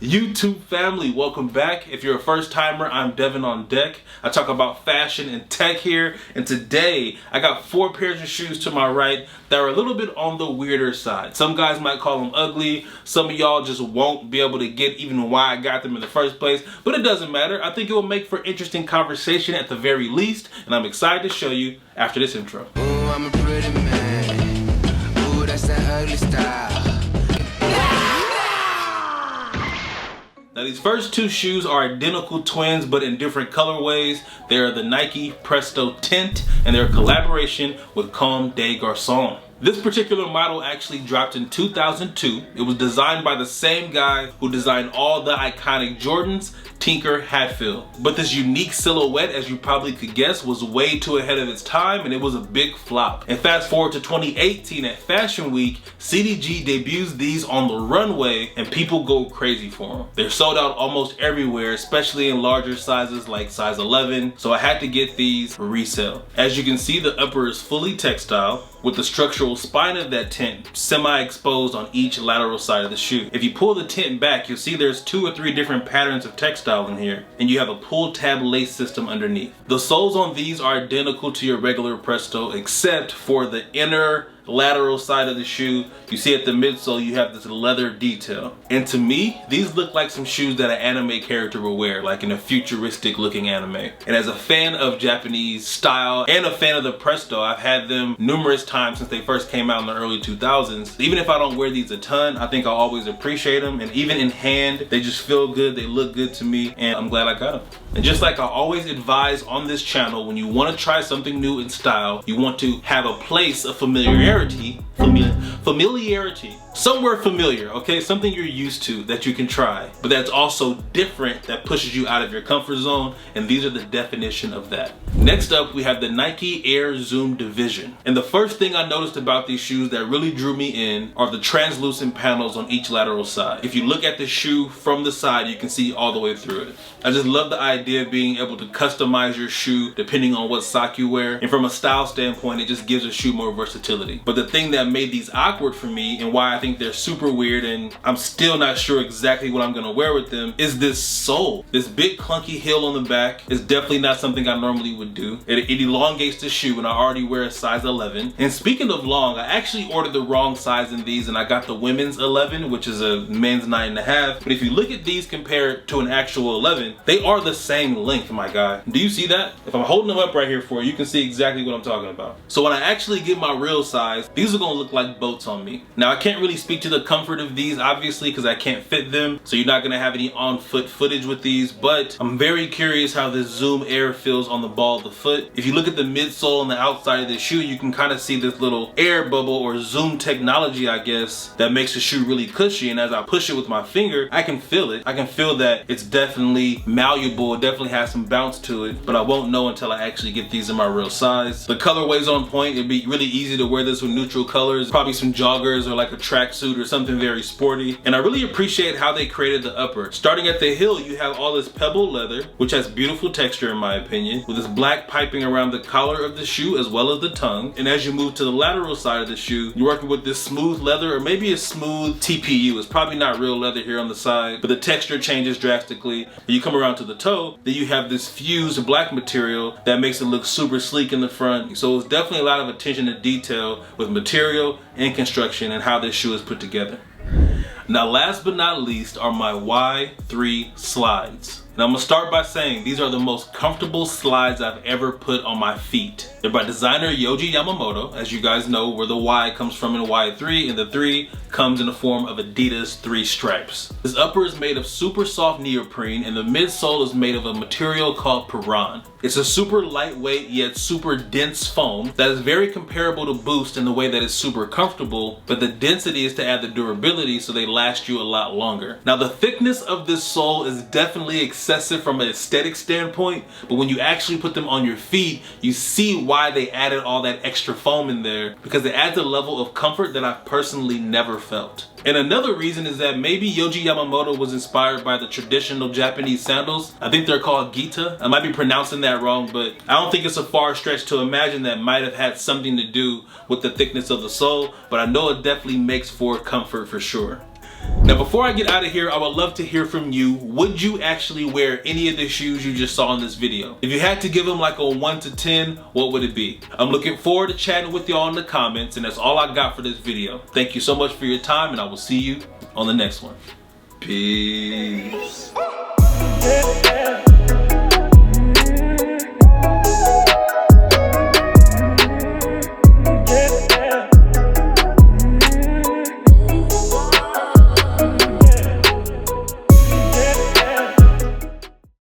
YouTube family, welcome back. If you're a first timer, I'm DevanOnDeck. I talk about fashion and tech here, and today I got 4 pairs of shoes to my right that are a little bit on the weirder side. Some guys might call them ugly, some of y'all just won't be able to get even why I got them in the first place, but it doesn't matter. I think it will make for interesting conversation at the very least, and I'm excited to show you after this intro. Ooh, I'm a pretty man. Ooh, that's that ugly style. Now these first 2 shoes are identical twins but in different colorways. They are the Nike Presto Tint and they're a collaboration with Comme des Garçons. This particular model actually dropped in 2002. It was designed by the same guy who designed all the iconic Jordans, Tinker Hatfield. But this unique silhouette, as you probably could guess, was way too ahead of its time and it was a big flop. And fast forward to 2018 at Fashion Week, CDG debuts these on the runway and people go crazy for them. They're sold out almost everywhere, especially in larger sizes like size 11, so I had to get these for resale. As you can see, the upper is fully textile with the structural spine of that tent semi-exposed on each lateral side of the shoe. If you pull the tent back, you'll see there's 2 or 3 different patterns of textile in here, and you have a pull tab lace system underneath. The soles on these are identical to your regular Presto except for the inner lateral side of the shoe. You see at the midsole you have this leather detail, and to me these look like some shoes that an anime character would wear, like in a futuristic looking anime. And as a fan of Japanese style and a fan of the Presto, I've had them numerous times since they first came out in the early 2000s. Even if I don't wear these a ton, I think I'll always appreciate them, and even in hand they just feel good, they look good to me, and I'm glad I got them. And just like I always advise on this channel, when you want to try something new in style, you want to have a place of familiarity, somewhere familiar, okay? Something you're used to that you can try, but that's also different, that pushes you out of your comfort zone, and these are the definition of that. Next up, we have the Nike Air Zoom Division. And the first thing I noticed about these shoes that really drew me in are the translucent panels on each lateral side. If you look at the shoe from the side, you can see all the way through it. I just love the idea of being able to customize your shoe depending on what sock you wear, and from a style standpoint, it just gives a shoe more versatility. But the thing that made these awkward for me, and why I think they're super weird and I'm still not sure exactly what I'm gonna wear with them, is this sole. This big clunky heel on the back is definitely not something I normally would do. It elongates the shoe, and I already wear a size 11. And speaking of long, I actually ordered the wrong size in these, and I got the women's 11, which is a men's 9.5. But if you look at these compared to an actual 11, they are the same length, my guy. Do you see that? If I'm holding them up right here for you, you can see exactly what I'm talking about. So when I actually get my real size, these are gonna look like boats on me. Now I can't really speak to the comfort of these, obviously, because I can't fit them, so you're not gonna have any on-foot footage with these, but I'm very curious how this Zoom Air feels on the ball of the foot. If you look at the midsole on the outside of the shoe, you can kind of see this little air bubble or zoom technology, I guess, that makes the shoe really cushy, and as I push it with my finger, I can feel it. I can feel that it's definitely malleable, it definitely has some bounce to it, but I won't know until I actually get these in my real size. The colorway's on point. It'd be really easy to wear this with neutral colors, probably some joggers or like a tracksuit or something very sporty. And I really appreciate how they created the upper. Starting at the heel, you have all this pebble leather, which has beautiful texture in my opinion, with this black piping around the collar of the shoe as well as the tongue. And as you move to the lateral side of the shoe, you're working with this smooth leather, or maybe a smooth TPU. It's probably not real leather here on the side, but the texture changes drastically. When you come around to the toe, then you have this fused black material that makes it look super sleek in the front. So it's definitely a lot of attention to detail with material and construction and how this shoe is put together. Now last but not least are my Y3 slides. Now I'm gonna start by saying these are the most comfortable slides I've ever put on my feet. They're by designer Yohji Yamamoto, as you guys know, where the Y comes from in Y3, and the 3 comes in the form of Adidas 3 stripes. This upper is made of super soft neoprene, and the midsole is made of a material called Peron. It's a super lightweight yet super dense foam that is very comparable to Boost in the way that it's super comfortable, but the density is to add the durability so they last you a lot longer. Now the thickness of this sole is definitely excessive from an aesthetic standpoint, but when you actually put them on your feet, you see why they added all that extra foam in there, because it adds a level of comfort that I've personally never felt. And another reason is that maybe Yohji Yamamoto was inspired by the traditional Japanese sandals. I think they're called Gita. I might be pronouncing that wrong, but I don't think it's a far stretch to imagine that might have had something to do with the thickness of the sole, but I know it definitely makes for comfort for sure. Now, before I get out of here, I would love to hear from you. Would you actually wear any of the shoes you just saw in this video? If you had to give them like a 1 to 10, what would it be? I'm looking forward to chatting with y'all in the comments, and that's all I got for this video. Thank you so much for your time, and I will see you on the next one. Peace.